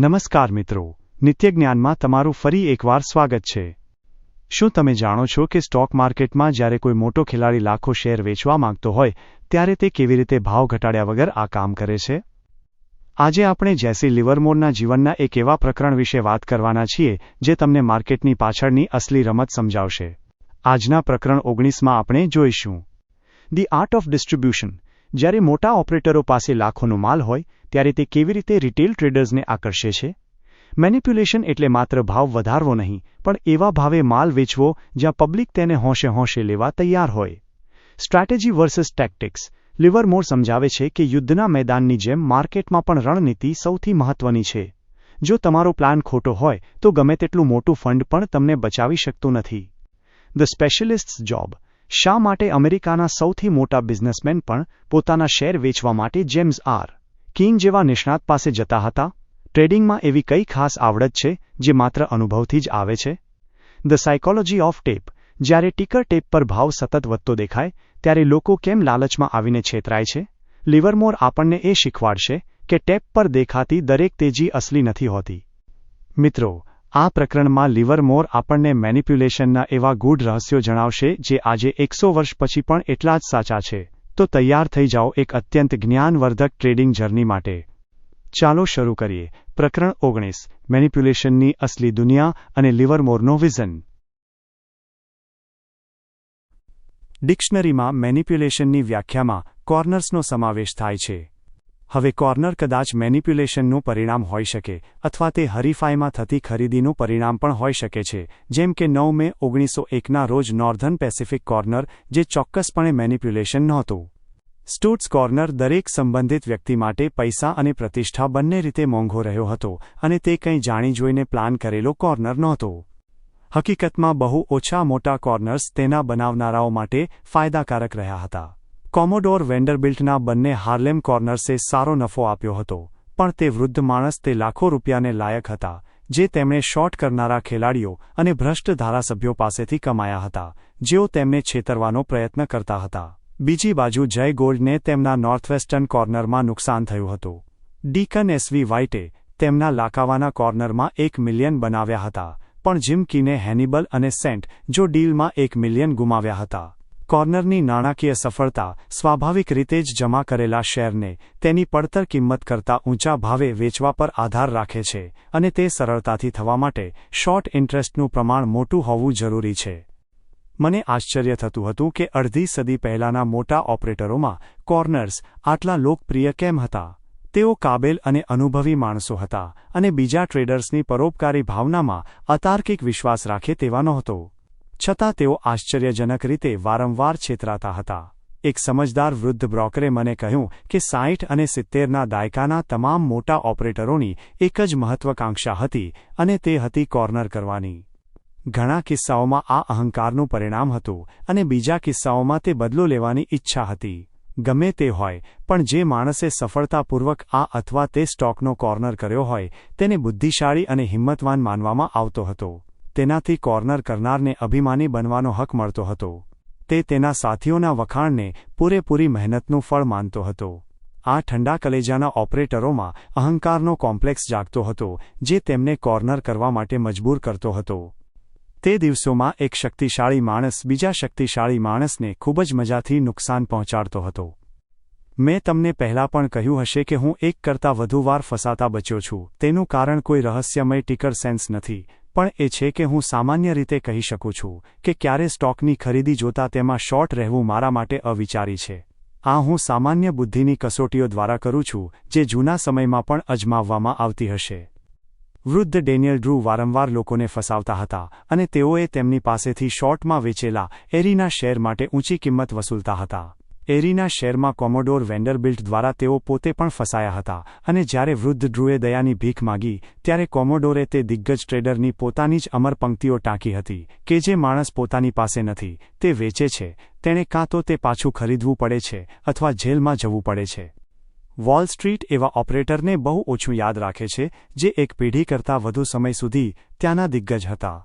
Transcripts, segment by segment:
નમસ્કાર મિત્રો, નિત્ય જ્ઞાનમાં તમારું ફરી એકવાર સ્વાગત છે। શું તમે જાણો છો કે સ્ટોક માર્કેટમાં જ્યારે કોઈ મોટો ખેલાડી લાખો શેર વેચવા માંગતો હોય ત્યારે તે કેવી રીતે ભાવ ઘટાડ્યા વગર આ કામ કરે છે? આજે આપણે જેસી લિવરમોરના જીવનના એક એવા પ્રકરણ વિશે વાત કરવાના છીએ જે તમને માર્કેટની પાછળની અસલી રમત સમજાવશે। આજના પ્રકરણ 19માં આપણે જોઈશું ધી આર્ટ ઓફ ડિસ્ટ્રીબ્યુશન। જ્યારે મોટા ઓપરેટરો પાસે લાખોનો માલ હોય ત્યારે તે કેવી રીતે રિટેલ ટ્રેડર્સને આકર્ષે છે। મેનિપ્યુલેશન એટલે માત્ર ભાવ વધારવો નહીં, પણ એવા ભાવે માલ વેચવો જ્યાં પબ્લિક તેને હોંશે હોંશે લેવા તૈયાર હોય। Strategy versus tactics. લિવરમોર સમજાવે છે કે યુદ્ધના મેદાનની જેમ માર્કેટમાં પણ રણનીતિ સૌથી મહત્વની છે। જો તમારો પ્લાન ખોટો હોય તો ગમે તેટલું મોટું ફંડ પણ તમને બચાવી શકતું નથી। The specialist's job. શા માટે અમેરિકાના સૌથી મોટા બિઝનેસમેન પણ પોતાના શેર વેચવા માટે જેમ્સ આર કિંગ જેવા નિષ્ણાત પાસે જતા હતા? ટ્રેડિંગમાં એવી કઈ ખાસ આવડત છે જે માત્ર અનુભવથી જ આવે છે? The psychology of tape. જ્યારે ટિકર ટેપ પર ભાવ સતત વધતો દેખાય ત્યારે લોકો કેમ લાલચમાં આવીને છેતરાય છે? લિવરમોર આપણને એ શીખવાડશે કે ટેપ પર દેખાતી દરેક તેજી અસલી નથી હોતી। મિત્રો, આ પ્રકરણમાં લિવરમોર આપણને મેનિપ્યુલેશનના એવા ગૂઢ રહસ્યો જણાવશે જે આજે 100 વર્ષ પછી પણ એટલા જ સાચા છે। તો તૈયાર થઈ જાઓ એક અત્યંત જ્ઞાનવર્ધક ટ્રેડિંગ જર્ની માટે। ચાલો શરૂ કરીએ। પ્રકરણ 19, મેનિપ્યુલેશનની અસલી દુનિયા અને લિવરમોરનો વિઝન। ડિક્શનરીમાં મેનિપ્યુલેશનની વ્યાખ્યામાં કોર્નર્સનો સમાવેશ થાય છે। હવે કોર્નર કદાચ મેનિપ્યુલેશનનું પરિણામ હોઈ શકે અથવા તે હરીફાઈમાં થતી ખરીદીનું પરિણામ પણ હોઈ શકે છે, જેમ કે 9 મે 1901ના રોજ નોર્ધન પેસિફિક કોર્નર, જે ચોક્કસપણે મેનિપ્યુલેશન નહોતું। સ્ટુટ્સ કોર્નર દરેક સંબંધિત વ્યક્તિ માટે પૈસા અને પ્રતિષ્ઠા બંને રીતે મોંઘો રહ્યો હતો અને તે કંઈ જાણી જોઈને પ્લાન કરેલો કોર્નર નહોતો। હકીકતમાં બહુ ઓછા મોટા કોર્નર્સ તેના બનાવનારાઓ માટે ફાયદાકારક રહ્યા હતા। કોમોડોર વેન્ડરબિલ્ટના બંને હાર્લેમ કોર્નર્સે સારો નફો આપ્યો હતો, પણ તે વૃદ્ધ માણસ તે લાખો રૂપિયાને લાયક હતા જે તેમણે શોર્ટ કરનારા ખેલાડીઓ અને ભ્રષ્ટ ધારાસભ્યો પાસેથી કમાયા હતા, જેઓ તેમને છેતરવાનો પ્રયત્ન કરતા હતા। બીજી બાજુ જય ગોલ્ડને તેમના નોર્થવેસ્ટર્ન કોર્નરમાં નુકસાન થયું હતું। ડીકન એસવી વ્હાઇટે તેમના લાકાવાના કોર્નરમાં 1 મિલિયન બનાવ્યા હતા, પણ જીમ કીને હેનિબલ અને સેન્ટ જો ડીલમાં 1 મિલિયન ગુમાવ્યા હતા। કોર્નરની નાણાકીય સફળતા સ્વાભાવિક રીતે જ જમા કરેલા શેરને તેની પડતર કિંમત કરતાં ઊંચા ભાવે વેચવા પર આધાર રાખે છે અને તે સરળતાથી થવા માટે શોર્ટ ઇન્ટરેસ્ટનું પ્રમાણ મોટું હોવું જરૂરી છે। મને આશ્ચર્ય થતું હતું કે અડધી સદી પહેલાંના મોટા ઓપરેટરોમાં કોર્નર્સ આટલા લોકપ્રિય કેમ હતા। તેઓ કાબેલ અને અનુભવી માણસો હતા અને બીજા ટ્રેડર્સની પરોપકારી ભાવનામાં અતાર્કિક વિશ્વાસ રાખે તેવા નહોતો। છતાં તેઓ આશ્ચર્યજનક રીતે વારંવાર છેતરાતા હતા। એક સમજદાર વૃદ્ધ બ્રોકરે મને કહ્યું કે 60 અને 70ના દાયકાના તમામ મોટા ઓપરેટરોની એક જ મહત્વાકાંક્ષા હતી અને તે હતી કોર્નર કરવાની। ઘણા કિસ્સાઓમાં આ અહંકારનું પરિણામ હતું અને બીજા કિસ્સાઓમાં તે બદલો લેવાની ઈચ્છા હતી। ગમે તે હોય, પણ જે માણસે સફળતાપૂર્વક આ અથવા તે સ્ટોકનો કોર્નર કર્યો હોય તેને બુદ્ધિશાળી અને હિંમતવાન માનવામાં આવતો હતો। તેનાથી કોર્નર કરનારને અભિમાની બનવાનો હક મળતો હતો। તે તેના સાથીઓના વખાણને પૂરેપૂરી મહેનતનું ફળ માનતો હતો। આ ઠંડા કલેજાના ઓપરેટરોમાં અહંકારનો કોમ્પ્લેક્સ જાગતો હતો જે તેમને કોર્નર કરવા માટે મજબૂર કરતો હતો। તે દિવસોમાં એક શક્તિશાળી માણસ બીજા શક્તિશાળી માણસને ખૂબ જ મજાથી નુકસાન પહોંચાડતો હતો। મેં તમને પહેલાં પણ કહ્યું હશે કે હું એક કરતાં વધુ વાર ફસાતા બચ્યો છું। તેનું કારણ કોઈ રહસ્યમય ટિકર સેન્સ નથી, પણ એ છે કે હું સામાન્ય રીતે કહી શકું છું કે ક્યારે સ્ટોકની ખરીદી જોતા તેમાં શોર્ટ રહેવું મારા માટે અવિચારી છે। આ હું સામાન્ય બુદ્ધિની કસોટીઓ દ્વારા કરું છું જે જૂના સમયમાં પણ અજમાવવામાં આવતી હશે। વૃદ્ધ ડેનિયલ ડ્રુ વારંવાર લોકોને ફસાવતા હતા અને તેઓએ તેમની પાસેથી શોર્ટમાં વેચેલા એરીના શેર માટે ઊંચી કિંમત વસૂલતા હતા। એરીના શેરમાં કોમોડોર વેન્ડરબિલ્ટ દ્વારા તેઓ પોતે પણ ફસાયા હતા અને જ્યારે વૃદ્ધ ડ્રુએ દયાની ભીખ માગી ત્યારે કોમોડોરે તે દિગ્ગજ ટ્રેડરની પોતાની જ અમર પંક્તિઓ ટાંકી હતી કે જે માણસ પોતાની પાસે નથી તે વેચે છે, તેણે કાં તો તે પાછું ખરીદવું પડે છે અથવા જેલમાં જવું પડે છે। વોલ સ્ટ્રીટ એવા ઓપરેટરને બહુ ઓછું યાદ રાખે છે જે એક પેઢી કરતાં વધુ સમય સુધી ત્યાંના દિગ્ગજ હતા।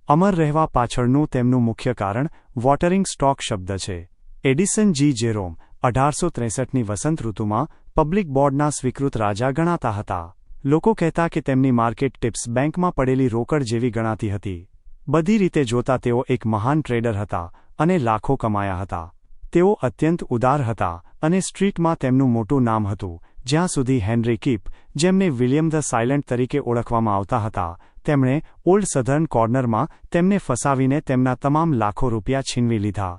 અમર રહેવા પાછળનું તેમનું મુખ્ય કારણ વોટરિંગ સ્ટોક શબ્દ છે। એડિસન જી જેરોમ 1863ની વસંત ઋતુમાં પબ્લિક બોર્ડના સ્વીકૃત રાજા ગણાતા હતા। લોકો કહેતા કે તેમની માર્કેટ ટિપ્સ બેંકમાં પડેલી રોકડ જેવી ગણાતી હતી. બધી રીતે જોતા તેઓ એક મહાન ટ્રેડર હતા અને લાખો કમાયા હતા. તેઓ અત્યંત ઉદાર હતા અને સ્ટ્રીટમાં તેમનું મોટું નામ હતું. જ્યાં સુધી હેનરી કીપ, જેમને વિલિયમ ધ સાયલન્ટ તરીકે ઓળખવામાં આવતા હતા, તેમણે ઓલ્ડ સધર્ન કોર્નરમાં તેમને ફસાવીને તેમના તમામ લાખો રૂપિયા છીનવી લીધા.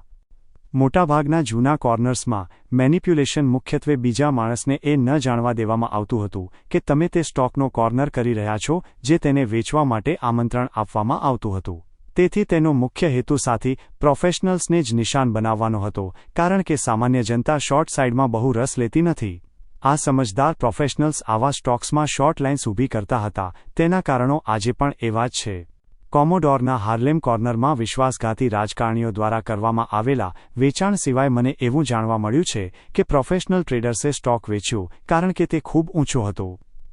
મોટાભાગના જૂના કોર્નર્સમાં મેનિપ્યુલેશન મુખ્યત્વે બીજા માણસને એ ન જાણવા દેવામાં આવતું હતું કે તમે તે સ્ટોકનો કોર્નર કરી રહ્યા છો જે તેને વેચવા માટે આમંત્રણ આપવામાં આવતું હતું. તેથી તેનો મુખ્ય હેતુ સાથી પ્રોફેશનલ્સને જ નિશાન બનાવવાનો હતો, કારણ કે સામાન્ય જનતા શોર્ટ સાઇડમાં બહુ રસ લેતી નથી. આ સમજદાર પ્રોફેશનલ્સ આવા સ્ટોક્સમાં શોર્ટ લાઇન્સ ઊભી કરતા હતા. તેના કારણો આજે પણ એવા જ છે. કોમોડોરના હાર્લેમ કોર્નરમાં વિશ્વાસઘાતી રાજકારણીઓ દ્વારા કરવામાં આવેલા વેચાણ સિવાય મને એવું જાણવા મળ્યું છે કે પ્રોફેશનલ ટ્રેડર્સે સ્ટોક વેચ્યો કારણ કે તે ખૂબ ઊંચો હતો.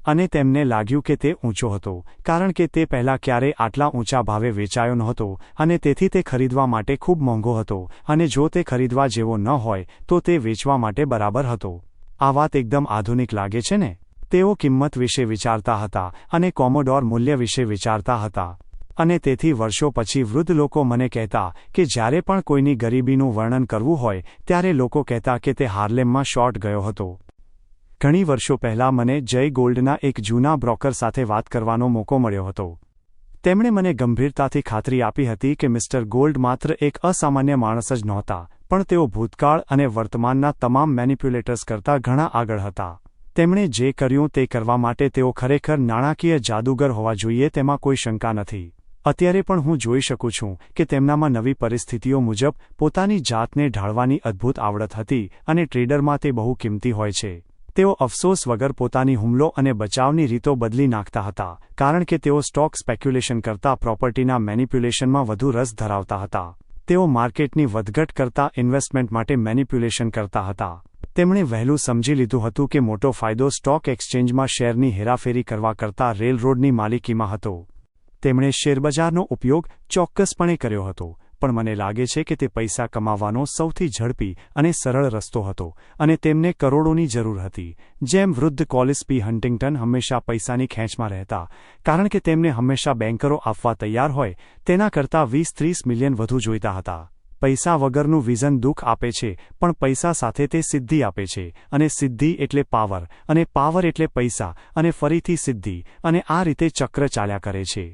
અને તેમને લાગ્યું કે તે ઊંચો હતો કારણ કે તે પહેલાં ક્યારેય આટલા ઊંચા ભાવે વેચાયો નહોતો અને તેથી તે ખરીદવા માટે ખૂબ મોંઘો હતો, અને જો તે ખરીદવા જેવો ન હોય તો તે વેચવા માટે બરાબર હતો. આ વાત એકદમ આધુનિક લાગે છે ને? તેઓ કિંમત વિશે વિચારતા હતા અને કોમોડોર મૂલ્ય વિશે વિચારતા હતા. અને તેથી વર્ષો પછી વૃદ્ધ લોકો મને કહેતા કે જ્યારે પણ કોઈની ગરીબીનું વર્ણન કરવું હોય ત્યારે લોકો કહેતા કે તે હાર્લેમમાં શોર્ટ ગયો હતો. ઘણી વર્ષો પહેલાં મને જય ગોલ્ડના એક જૂના બ્રોકર સાથે વાત કરવાનો મોકો મળ્યો હતો. તેમણે મને ગંભીરતાથી ખાતરી આપી હતી કે મિસ્ટર ગોલ્ડ માત્ર એક અસામાન્ય માણસ જ નહોતા, પણ તેઓ ભૂતકાળ અને વર્તમાનના તમામ મેનિપ્યુલેટર્સ કરતાં ઘણા આગળ હતા. તેમણે જે કર્યું તે કરવા માટે તેઓ ખરેખર નાણાકીય જાદુગર હોવા જોઈએ તેમાં કોઈ શંકા નથી. અત્યારે પણ હું જોઈ શકું છું કે તેમનામાં નવી પરિસ્થિતિઓ મુજબ પોતાની જાતને ઢાળવાની અદ્ભુત આવડત હતી અને ટ્રેડરમાં તે બહુ કિંમતી હોય છે. તેઓ અફસોસ વગર પોતાની હુમલો અને બચાવની રીતો બદલી નાખતા હતા, કારણ કે તેઓ સ્ટોક સ્પેક્યુલેશન કરતાં પ્રોપર્ટીના મેનિપ્યુલેશનમાં વધુ રસ ધરાવતા હતા. તેઓ માર્કેટની વધઘટ કરતાં ઇન્વેસ્ટમેન્ટ માટે મેનિપ્યુલેશન કરતા હતા. તેમણે વહેલું સમજી લીધું હતું કે મોટો ફાયદો સ્ટોક એક્સચેન્જમાં શેરની હેરાફેરી કરવા કરતાં રેલરોડની માલિકીમાં હતો. તેમણે શેરબજારનો ઉપયોગ ચોક્કસપણે કર્યો હતો, પણ મને લાગે છે કે તે પૈસા કમાવાનો સૌથી ઝડપી અને સરળ રસ્તો હતો, અને તેમને કરોડોની જરૂર હતી. જેમ વૃદ્ધ કોલિસ પી હન્ટિંગ્ટન હંમેશા પૈસાની ખેંચમાં રહેતા, કારણ કે તેમને હંમેશા બેન્કરો આપવા તૈયાર હોય તેના કરતાં 20-30 મિલિયન વધુ જોઈતા હતા. પૈસા વગરનું વિઝન દુઃખ આપે છે, પણ પૈસા સાથે તે સિદ્ધિ આપે છે, અને સિદ્ધિ એટલે પાવર, અને પાવર એટલે પૈસા, અને ફરીથી સિદ્ધિ, અને આ રીતે ચક્ર ચાલ્યા કરે છે.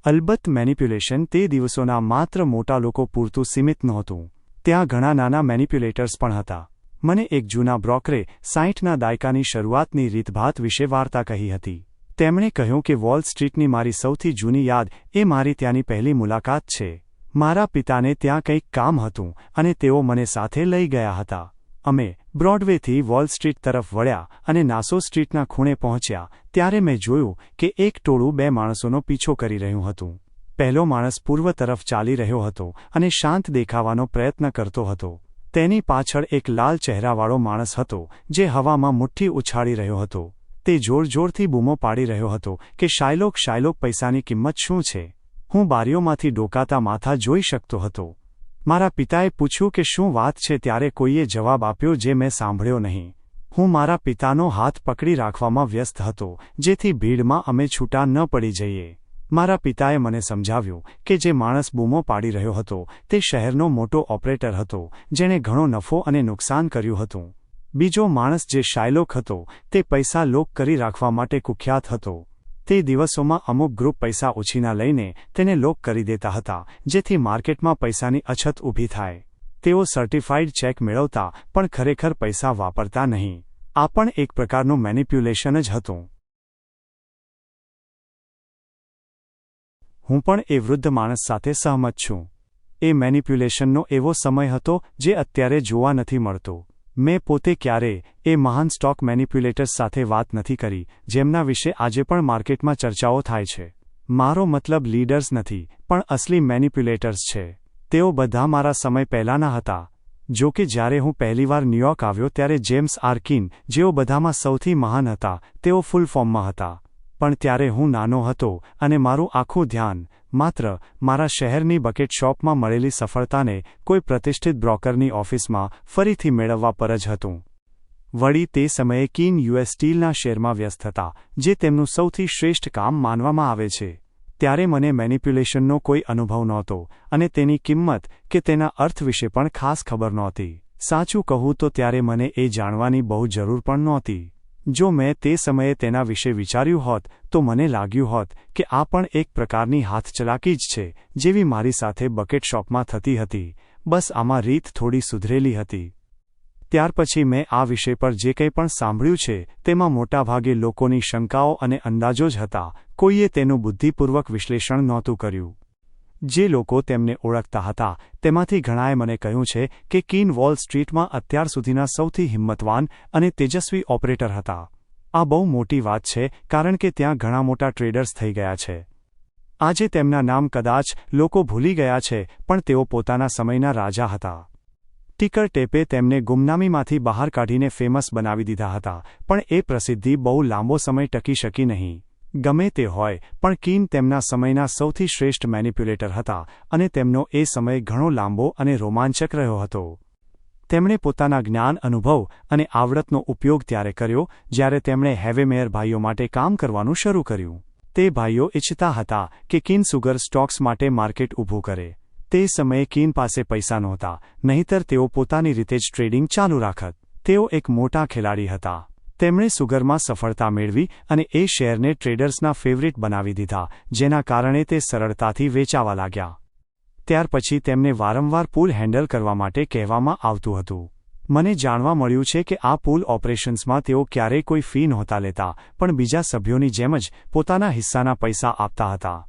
અલબત્ત મેનિપ્યુલેશન તે દિવસોના માત્ર મોટા લોકો પૂરતું સીમિત નહોતું. ત્યાં ઘણા નાના મેનિપ્યુલેટર્સ પણ હતા. મને એક જૂના બ્રોકરે 60ના દાયકાની શરૂઆતની રીતભાત વિશે વાર્તા કહી હતી. તેમણે કહ્યું કે વોલ સ્ટ્રીટની મારી સૌથી જૂની યાદ એ મારી ત્યાંની પહેલી મુલાકાત છે. મારા પિતાને ત્યાં કંઈક કામ હતું અને તેઓ મને સાથે લઈ ગયા હતા. અમે બ્રોડવેથી વોલ સ્ટ્રીટ તરફ વળ્યા અને નાસો સ્ટ્રીટના ખૂણે પહોંચ્યા ત્યારે મેં જોયું કે એક ટોળું 2 માણસોનો પીછો કરી રહ્યું હતું. પહેલો માણસ પૂર્વ તરફ ચાલી રહ્યો હતો અને શાંત દેખાવાનો પ્રયત્ન કરતો હતો. તેની પાછળ એક લાલ ચહેરાવાળો માણસ હતો જે હવામાં મુઠ્ઠી ઉછાળી રહ્યો હતો. તે જોરજોરથી બૂમો પાડી રહ્યો હતો કે શાયલોક શાયલોક, પૈસાની કિંમત શું છે? હું બારીઓમાંથી ડોકાતા માથા જોઈ શકતો હતો. મારા પિતાએ પૂછ્યું કે શું વાત છે ત્યારે કોઈએ જવાબ આપ્યો જે મેં સાંભળ્યો નહીં. હું મારા પિતાનો હાથ પકડી રાખવામાં વ્યસ્ત હતો જેથી ભીડમાં અમે છૂટા ન પડી જઈએ. મારા પિતાએ મને સમજાવ્યું કે જે માણસ બૂમો પાડી રહ્યો હતો તે શહેરનો મોટો ઓપરેટર હતો જેણે ઘણો નફો અને નુકસાન કર્યું હતું. બીજો માણસ જે શાયલોક હતો તે પૈસા લોક કરી રાખવા માટે કુખ્યાત હતો. તે દિવસોમાં અમુક ગ્રુપ પૈસા ઉછીના લઈને તેને લોક કરી દેતા હતા જેથી માર્કેટમાં પૈસાની અછત ઊભી થાય. તેઓ સર્ટિફાઇડ ચેક મેળવતા પણ ખરેખર પૈસા વાપરતા નહીં. આ પણ એક પ્રકારનું મેનિપ્યુલેશન જ હતું. હું પણ એ વૃદ્ધ માણસ સાથે સહમત છું. એ મેનિપ્યુલેશનનો એવો સમય હતો જે અત્યારે જોવા નથી મળતો. મેં પોતે ક્યારેય એ મહાન સ્ટોક મેનિપ્યુલેટર્સ સાથે વાત નથી કરી જેમના વિશે આજે પણ માર્કેટમાં ચર્ચાઓ થાય છે. મારો મતલબ લીડર્સ નથી, પણ અસલી મેનિપ્યુલેટર્સ છે. તેઓ બધા મારા સમય પહેલાંના હતા. જો કે જ્યારે હું પહેલીવાર ન્યૂયોર્ક આવ્યો ત્યારે જેમ્સ આર્કિન, જેઓ બધામાં સૌથી મહાન હતા, તેઓ ફૂલ ફોર્મમાં હતા. પણ ત્યારે હું નાનો હતો અને મારું આખું ધ્યાન માત્ર મારા શહેરની બકેટ શોપમાં મળેલી સફળતાને કોઈ પ્રતિષ્ઠિત બ્રોકરની ઓફિસમાં ફરીથી મેળવવા પર જ હતું. વળી તે સમયે કીન યુએસ સ્ટીલના શેરમાં વ્યસ્ત હતા, જે તેમનું સૌથી શ્રેષ્ઠ કામ માનવામાં આવે છે. ત્યારે મને મેનિપ્યુલેશનનો કોઈ અનુભવ નહોતો અને તેની કિંમત કે તેના અર્થ વિશે પણ ખાસ ખબર નહોતી. સાચું કહું તો ત્યારે મને એ જાણવાની બહુ જરૂર પણ નહોતી. જો મેં તે સમયે તેના વિશે વિચાર્યું હોત તો મને લાગ્યું હોત કે આ પણ એક પ્રકારની હાથચલાકી જ છે, જેવી મારી સાથે બકેટ શોપમાં થતી હતી, બસ આમાં રીત થોડી સુધરેલી હતી. ત્યાર પછી મેં આ વિષય પર જે કંઈ પણ સાંભળ્યું છે તેમાં મોટાભાગે લોકોની શંકાઓ અને અંદાજો જ હતા. કોઈએ તેનું બુદ્ધિપૂર્વક વિશ્લેષણ નહોતું કર્યું. જે લોકો તેમને ઓળખતા હતા તેમાંથી ઘણાએ મને કહ્યું છે કે કીન વોલ સ્ટ્રીટમાં અત્યાર સુધીના સૌથી હિંમતવાન અને તેજસ્વી ઓપરેટર હતા. આ બહુ મોટી વાત છે કારણ કે ત્યાં ઘણા મોટા ટ્રેડર્સ થઈ ગયા છે. આજે તેમના નામ કદાચ લોકો ભૂલી ગયા છે, પણ તેઓ પોતાના સમયના રાજા હતા. ટિકર ટેપે તેમને ગુમનામીમાંથી બહાર કાઢીને ફેમસ બનાવી દીધા હતા, પણ એ પ્રસિદ્ધિ બહુ લાંબો સમય ટકી શકી નહીં. ગમે તે હોય, પણ કીન તેમના સમયના સૌથી શ્રેષ્ઠ મેનિપ્યુલેટર હતા અને તેમનો એ સમય ઘણો લાંબો અને રોમાંચક રહ્યો હતો. તેમણે પોતાના જ્ઞાન, અનુભવ અને આવડતનો ઉપયોગ ત્યારે કર્યો જ્યારે તેમણે હેવેમેયર ભાઈઓ માટે કામ કરવાનું શરૂ કર્યું. તે ભાઈઓ ઈચ્છતા હતા કે કીન સુગર સ્ટોક્સ માટે માર્કેટ ઊભું કરે. તે સમયે કીન પાસે પૈસા નહોતા, નહીંતર તેઓ પોતાની રીતે જ ટ્રેડિંગ ચાલુ રાખત. તેઓ એક મોટા ખેલાડી હતા. તેમણે સુગરમાં સફળતા મેળવી અને એ શેરને ટ્રેડર્સના ફેવરિટ બનાવી દીધા, જેના કારણે તે સરળતાથી વેચાવા લાગ્યા. ત્યાર પછી તેમને વારંવાર પૂલ હેન્ડલ કરવા માટે કહેવામાં આવતું હતું. મને જાણવા મળ્યું છે કે આ પૂલ ઓપરેશન્સમાં તેઓ ક્યારેય કોઈ ફી નહોતા લેતા, પણ બીજા સભ્યોની જેમ જ પોતાના હિસ્સાના પૈસા આપતા હતા.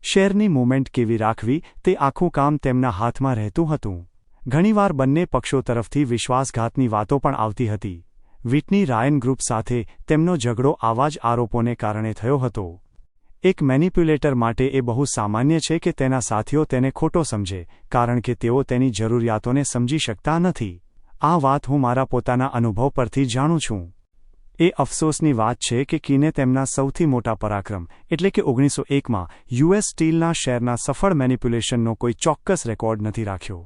શેરની મૂવમેન્ટ કેવી રાખવી તે આખું કામ તેમના હાથમાં રહેતું હતું. ઘણીવાર બંને પક્ષો તરફથી વિશ્વાસઘાતની વાતો પણ આવતી હતી. વિટની રાયન ગ્રુપ સાથે તેમનો ઝઘડો આવા જ આરોપોને કારણે થયો હતો. એક મેનિપ્યુલેટર માટે એ બહુ સામાન્ય છે કે તેના સાથીઓ તેને ખોટો સમજે, કારણ કે તેઓ તેની જરૂરિયાતોને સમજી શકતા નથી. આ વાત હું મારા પોતાના અનુભવ પરથી જાણું છું. એ અફસોસની વાત છે કે કીને તેમના સૌથી મોટા પરાક્રમ એટલે કે 1901માં યુએસ સ્ટીલના શેરના સફળ મેનિપ્યુલેશનનો કોઈ ચોક્કસ રેકોર્ડ નથી રાખ્યો.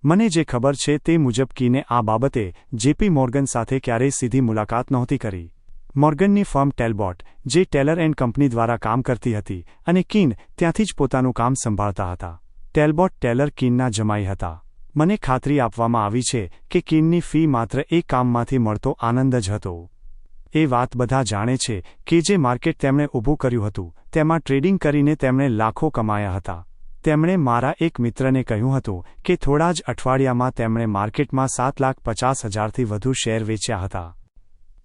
મને જે ખબર છે તે મુજબ કીને આ બાબતે જેપી મોર્ગન સાથે ક્યારેય સીધી મુલાકાત નહોતી કરી. મોર્ગનની ફર્મ ટેલબોટ, જે ટેલર એન્ડ કંપની દ્વારા કામ કરતી હતી, અને કીન ત્યાંથી જ પોતાનું કામ સંભાળતા હતા. ટેલબોટ ટેલર કીનના જમાઈ હતા. મને ખાતરી આપવામાં આવી છે કે કીનની ફી માત્ર એ કામમાંથી મળતો આનંદ જ હતો. એ વાત બધા જાણે છે કે જે માર્કેટ તેમણે ઊભું કર્યું હતું તેમાં ટ્રેડિંગ કરીને તેમણે લાખો કમાયા હતા. તેમણે મારા એક મિત્રને કહ્યું હતું કે થોડા જ અઠવાડિયામાં તેમણે માર્કેટમાં 7,50,000થી વધુ શેર વેચ્યા હતા.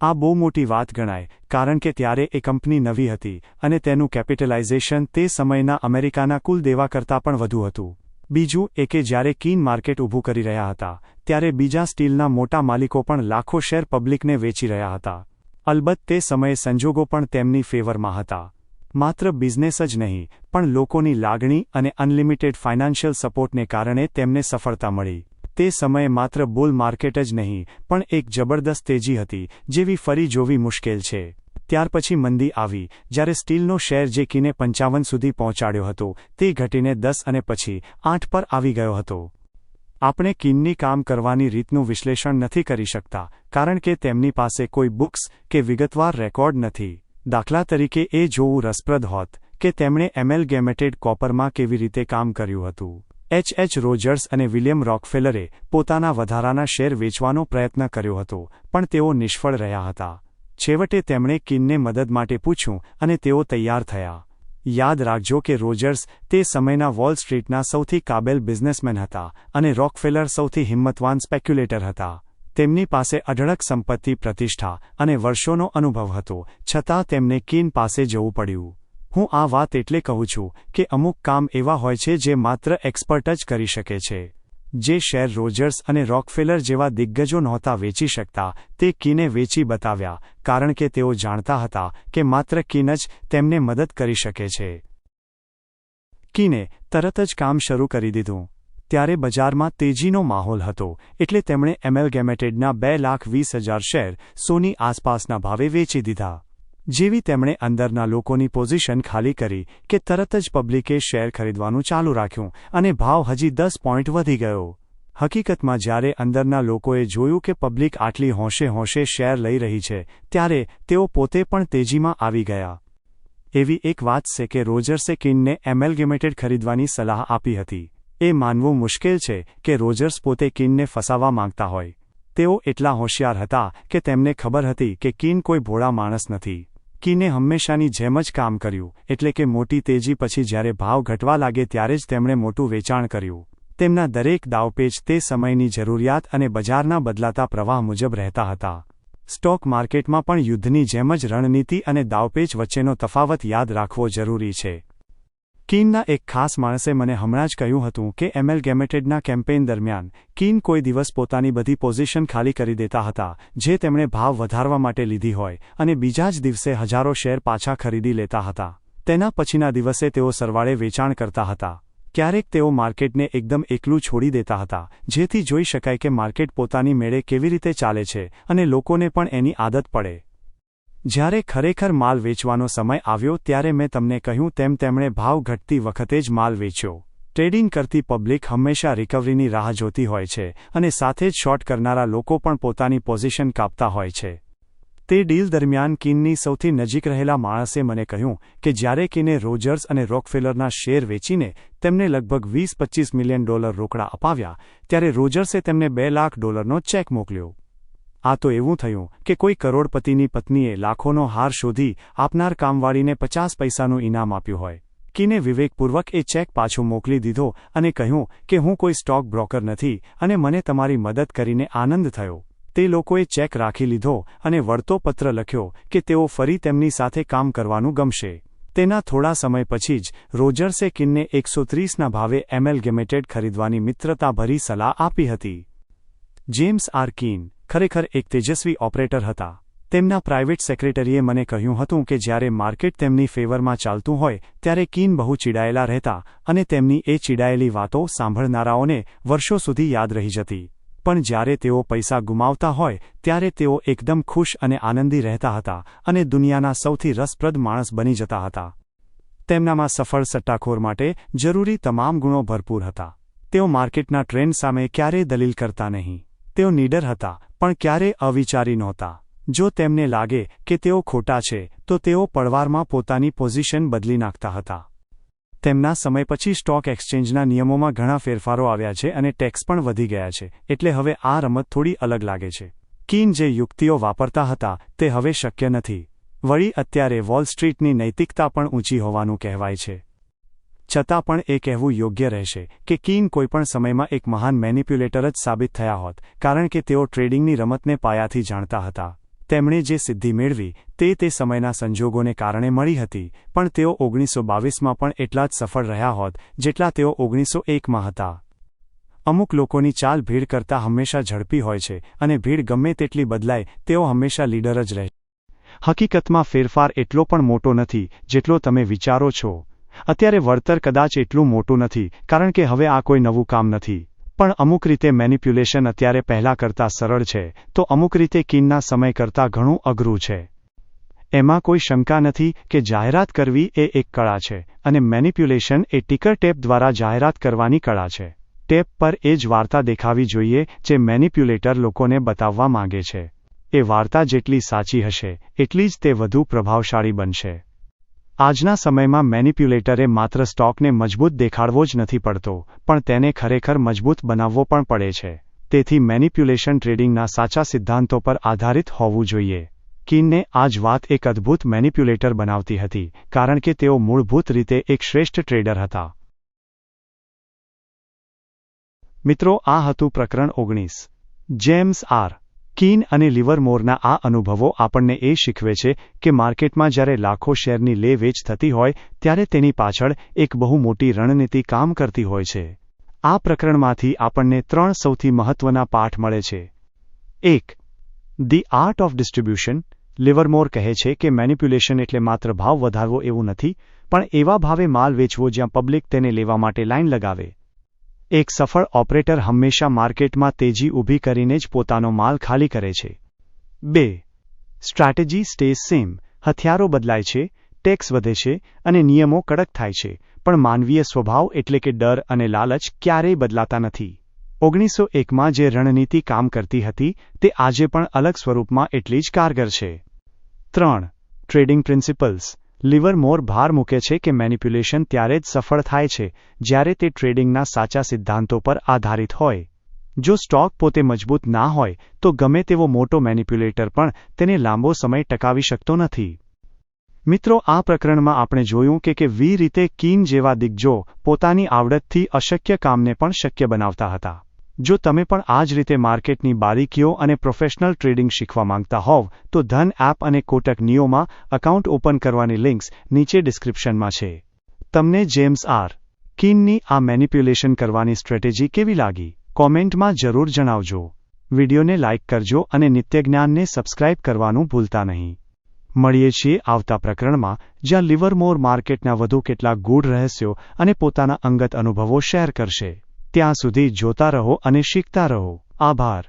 આ બહુ મોટી વાત ગણાય, કારણ કે ત્યારે એ કંપની નવી હતી અને તેનું કેપિટલાઇઝેશન તે સમયના અમેરિકાના કુલ દેવા કરતાં પણ વધુ હતું. બીજું એ કે જ્યારે કીન માર્કેટ ઊભું કરી રહ્યા હતા ત્યારે બીજા સ્ટીલના મોટા માલિકો પણ લાખો શેર પબ્લિકને વેચી રહ્યા હતા. અલબત્ત તે સમયે સંજોગો પણ તેમની ફેવરમાં હતા. માત્ર બિઝનેસ જ નહીં, પણ લોકોની લાગણી અને અનલિમિટેડ ફાઇનાન્શિયલ સપોર્ટને કારણે તેમને સફળતા મળી. તે સમયે માત્ર બુલ માર્કેટ જ નહીં, પણ એક જબરદસ્ત તેજી હતી જેવી ફરી જોવી મુશ્કેલ છે. ત્યાર પછી મંદી આવી, જ્યારે સ્ટીલનો શેર જે કીને 55 સુધી પહોંચાડ્યો હતો તે ઘટીને 10 અને પછી 8 પર આવી ગયો હતો. આપણે કીનની કામ કરવાની રીતનું વિશ્લેષણ નથી કરી શકતા, કારણ કે તેમની પાસે કોઈ બુક્સ કે વિગતવાર રેકોર્ડ નથી. દાખલા તરીકે એ જોવું રસપ્રદ હોત કે તેમણે એમેલગેમેટેડ કોપરમાં કેવી રીતે કામ કર્યું હતું. એચ રોજર્સ અને વિલિયમ રોકફેલરે પોતાના વધારાના શેર વેચવાનો પ્રયત્ન કર્યો હતો, પણ તેઓ નિષ્ફળ રહ્યા હતા. છેવટે તેમણે કીનને મદદ માટે પૂછ્યું અને તેઓ તૈયાર થયા. યાદ રાખજો કે રોજર્સ તે સમયના વોલ સ્ટ્રીટના સૌથી કાબેલ બિઝનેસમેન હતા અને રોકફેલર સૌથી હિંમતવાન સ્પેક્યુલેટર હતા. તેમની પાસે અઢળક સંપત્તિ, પ્રતિષ્ઠા અને વર્ષોનો અનુભવ હતો, છતાં તેમને કીન પાસે જવું પડ્યું. હું આ વાત એટલે કહું છું કે અમુક કામ એવા હોય છે જે માત્ર એક્સપર્ટ જ કરી શકે છે. જે શેર રોજર્સ અને રોકફેલર જેવા દિગ્ગજો નહોતા વેચી શકતા, તે કીને વેચી બતાવ્યા, કારણ કે તેઓ જાણતા હતા કે માત્ર કીન જ તેમને મદદ કરી શકે છે. કીને તરત જ કામ શરૂ કરી દીધું. ત્યારે બજારમાં તેજીનો માહોલ હતો, એટલે તેમણે એમેલગેમેટેડના 2,20,000 શેર સોની આસપાસના ભાવે વેચી દીધા. જેવી તેમણે અંદરના લોકોની પોઝિશન ખાલી કરી કે તરત જ પબ્લિકે શેર ખરીદવાનું ચાલુ રાખ્યું અને ભાવ હજી 10 પોઈન્ટ વધી ગયો. હકીકતમાં જ્યારે અંદરના લોકોએ જોયું કે પબ્લિક આટલી હોંશે હોંશે શેર લઈ રહી છે, ત્યારે તેઓ પોતે પણ તેજીમાં આવી ગયા. એવી એક વાત છે કે રોજર્સે કીનને એમેલ્ગેમેટેડ ખરીદવાની સલાહ આપી હતી. એ માનવું મુશ્કેલ છે કે રોજર્સ પોતે કીનને ફસાવવા માંગતા હોય. તેઓ એટલા હોશિયાર હતા કે તેમને ખબર હતી કે કીન કોઈ ભોળા માણસ નથી. કીને હંમેશાની જેમ જ કામ કર્યું, એટલે કે મોટી તેજી પછી જ્યારે ભાવ ઘટવા લાગે ત્યારે જ તેમણે મોટું વેચાણ કર્યું. તેમના દરેક દાવપેચ તે સમયની જરૂરિયાત અને બજારના બદલાતા પ્રવાહ મુજબ રહેતા હતા. સ્ટોક માર્કેટમાં પણ યુદ્ધની જેમ જ રણનીતિ અને દાવપેચ વચ્ચેનો તફાવત યાદ રાખવો જરૂરી છે. કીનના એક ખાસ માણસે મને હમણાં જ કહ્યું હતું કે એમેલ્ગેમેટેડના કેમ્પેઇન દરમિયાન કીન કોઈ દિવસ પોતાની બધી પોઝિશન ખાલી કરી દેતા હતા જે તેમણે ભાવ વધારવા માટે લીધી હોય, અને બીજા જ દિવસે હજારો શેર પાછા ખરીદી લેતા હતા. તેના પછીના દિવસે તેઓ સરવાળે વેચાણ કરતા હતા. ક્યારેક તેઓ માર્કેટને એકદમ એકલું છોડી દેતા હતા, જેથી જોઈ શકાય કે માર્કેટ પોતાની મેળે કેવી રીતે ચાલે છે અને લોકોને પણ એની આદત પડે. જ્યારે ખરેખર માલ વેચવાનો સમય આવ્યો ત્યારે મેં તમને કહ્યું તેમ તેમણે ભાવ ઘટતી વખતે જ માલ વેચ્યો. ટ્રેડિંગ કરતી પબ્લિક હંમેશા રિકવરીની રાહ જોતી હોય છે અને સાથે જ શોર્ટ કરનારા લોકો પણ પોતાની પોઝિશન કાપતા હોય છે. તે ડીલ દરમિયાન કીનની સૌથી નજીક રહેલા માણસે મને કહ્યું કે જ્યારે કીને રોજર્સ અને રોકફેલરના શેર વેચીને તેમને લગભગ $20-25 મિલિયન રોકડા અપાવ્યા, ત્યારે રોજર્સે તેમને $2 લાખ ચેક મોકલ્યો. આ તો એવું થયું કે કોઈ કરોડપતિની પત્નીએ લાખોનો હાર શોધી આપનાર કામવાળીને 50 પૈસાનું ઇનામ આપ્યું હોય. કીને વિવેકપૂર્વક એ ચેક પાછો મોકલી દીધો અને કહ્યું કે હું કોઈ સ્ટોક બ્રોકર નથી અને મને તમારી મદદ કરીને આનંદ થયો. તે લોકોએ ચેક રાખી લીધો અને વળતો પત્ર લખ્યો કે તેઓ ફરી તેમની સાથે કામ કરવાનું ગમશે. તેના થોડા સમય પછી જ રોજર્સે કીનને 130ના ભાવે એમેલ્ગેમેટેડ ખરીદવાની મિત્રતાભરી સલાહ આપી હતી. જેમ્સ આર કીન ખરેખર એક તેજસ્વી ઓપરેટર હતા. તેમના પ્રાઇવેટ સેક્રેટરીએ મને કહ્યું હતું કે જ્યારે માર્કેટ તેમની ફેવરમાં ચાલતું હોય ત્યારે કીન બહુ ચીડાયેલા રહેતા અને તેમની એ ચીડાયેલી વાતો સાંભળનારાઓને વર્ષો સુધી યાદ રહી જતી. પણ જ્યારે તેઓ પૈસા ગુમાવતા હોય ત્યારે તેઓ એકદમ ખુશ અને આનંદી રહેતા હતા અને દુનિયાના સૌથી રસપ્રદ માણસ બની જતા હતા. તેમનામાં સફળ સટ્ટાખોર માટે જરૂરી તમામ ગુણો ભરપૂર હતા. તેઓ માર્કેટના ટ્રેન્ડ સામે ક્યારેય દલીલ કરતા નહીં. તેઓ નીડર હતા પણ ક્યારેય અવિચારી નહોતા. જો તેમને લાગે કે તેઓ ખોટા છે તો તેઓ પળવારમાં પોતાની પોઝિશન બદલી નાખતા હતા. તેમના સમય પછી સ્ટોક એક્સચેન્જના નિયમોમાં ઘણા ફેરફારો આવ્યા છે અને ટેક્સ પણ વધી ગયા છે, એટલે હવે આ રમત થોડી અલગ લાગે છે. કીન જે યુક્તિઓ વાપરતા હતા તે હવે શક્ય નથી. વળી અત્યારે વોલ સ્ટ્રીટની નૈતિકતા પણ ઊંચી હોવાનું કહેવાય છે. છતાં પણ એ કહેવું યોગ્ય રહેશે કે કીન કોઈપણ સમયમાં એક મહાન મેનિપ્યુલેટર જ સાબિત થયા હોત, કારણ કે તેઓ ટ્રેડિંગની રમતને પાયાથી જાણતા હતા. તેમણે જે સિદ્ધિ મેળવી તે સમયના સંજોગોને કારણે મળી હતી, પણ તેઓ 1922માં પણ એટલા જ સફળ રહ્યા હોત જેટલા તેઓ 1901માં હતા. અમુક લોકોની ચાલ ભીડ કરતાં હંમેશા ઝડપી હોય છે અને ભીડ ગમે તેટલી બદલાય તેઓ હંમેશા લીડર જ રહે. હકીકતમાં ફેરફાર એટલો પણ મોટો નથી જેટલો તમે વિચારો છો. અત્યારે વળતર કદાચ એટલું મોટું નથી કારણ કે હવે આ કોઈ નવું કામ નથી. પણ અમુક રીતે મેનિપ્યુલેશન અત્યારે પહેલા કરતાં સરળ છે તો અમુક રીતે કીનના સમય કરતાં ઘણું અઘરું છે. એમાં કોઈ શંકા નથી કે જાહેરાત કરવી એ એક કળા છે અને મેનિપ્યુલેશન એ ટિકર ટેપ દ્વારા જાહેરાત કરવાની કળા છે. ટેપ પર એ જ વાર્તા દેખાવી જોઈએ જે મેનિપ્યુલેટર લોકોને બતાવવા માંગે છે. એ વાર્તા જેટલી સાચી હશે એટલી જ તે વધુ પ્રભાવશાળી બનશે. આજના સમયમાં મેનિપ્યુલેટરે માત્ર સ્ટોકને મજબૂત દેખાડવો જ નથી પડતો, પણ તેને ખરેખર મજબૂત બનાવવો પણ પડે છે. તેથી મેનિપ્યુલેશન ટ્રેડિંગના સાચા સિદ્ધાંતો પર આધારિત હોવું જોઈએ. કીનને આ જ વાત એક અદ્ભુત મેનિપ્યુલેટર બનાવતી હતી, કારણ કે તેઓ મૂળભૂત રીતે એક શ્રેષ્ઠ ટ્રેડર હતા. મિત્રો, આ હતું પ્રકરણ 19. જેમ્સ આર કીન અને લિવરમોરના આ અનુભવો આપણને એ શીખવે છે કે માર્કેટમાં જ્યારે લાખો શેરની લે વેચ થતી હોય ત્યારે તેની પાછળ એક બહુ મોટી રણનીતિ કામ કરતી હોય છે. આ પ્રકરણમાંથી આપણને 3 સૌથી મહત્વના પાઠ મળે છે. 1. The art of distribution. Livermore કહે છે કે મેનિપ્યુલેશન એટલે માત્ર ભાવ વધારવો એવું નથી, પણ એવા ભાવે માલ વેચવો જ્યાં પબ્લિક તેને લેવા માટે લાઈન લગાવે. એક સફળ ઓપરેટર હંમેશા માર્કેટમાં તેજી ઊભી કરીને જ પોતાનો માલ ખાલી કરે છે. 2. Strategy stays same. હથિયારો બદલાય છે, ટેક્સ વધે છે અને નિયમો કડક થાય છે, પણ માનવીય સ્વભાવ એટલે કે ડર અને લાલચ ક્યારેય બદલાતા નથી. 1901માં જે રણનીતિ કામ કરતી હતી તે આજે પણ અલગ સ્વરૂપમાં એટલી જ કારગર છે. 3. Trading principles. લિવરમોર ભાર મૂકે છે કે મેનિપ્યુલેશન ત્યારે જ સફળ થાય છે જ્યારે તે ટ્રેડિંગના સાચા સિદ્ધાંતો પર આધારિત હોય. જો સ્ટોક પોતે મજબૂત ના હોય તો ગમે તેવો મોટો મેનિપ્યુલેટર પણ તેને લાંબો સમય ટકાવી શકતો નથી. મિત્રો, આ પ્રકરણમાં આપણે જોયું કે કેવી રીતે કીન જેવા દિગ્ગજો પોતાની આવડતથી અશક્ય કામને પણ શક્ય બનાવતા હતા. જો તમે પણ આ જ રીતે માર્કેટની બારીકીઓ અને પ્રોફેશનલ ટ્રેડિંગ શીખવા માંગતા હોવ તો ધન એપ અને કોટક નિયોમાં એકાઉન્ટ ઓપન કરવાની લિંક્સ નીચે ડિસ્ક્રિપ્શનમાં છે. તમને જેમ્સ આર. કીનની આ મેનિપ્યુલેશન કરવાની સ્ટ્રેટેજી કેવી લાગી? કોમેન્ટમાં જરૂર જણાવજો. વિડીયોને લાઇક કરજો અને નિત્યજ્ઞાનને સબસ્ક્રાઇબ કરવાનું ભૂલતા નહીં. મળીએ છીએ આવતા પ્રકરણમાં, જ્યાં લિવરમોર માર્કેટના વધુ કેટલાક ગૂઢ રહસ્યો અને પોતાના અંગત અનુભવો શેર કરશે. ત્યાં સુધી જોતા રહો અને શીખતા રહો. આભાર.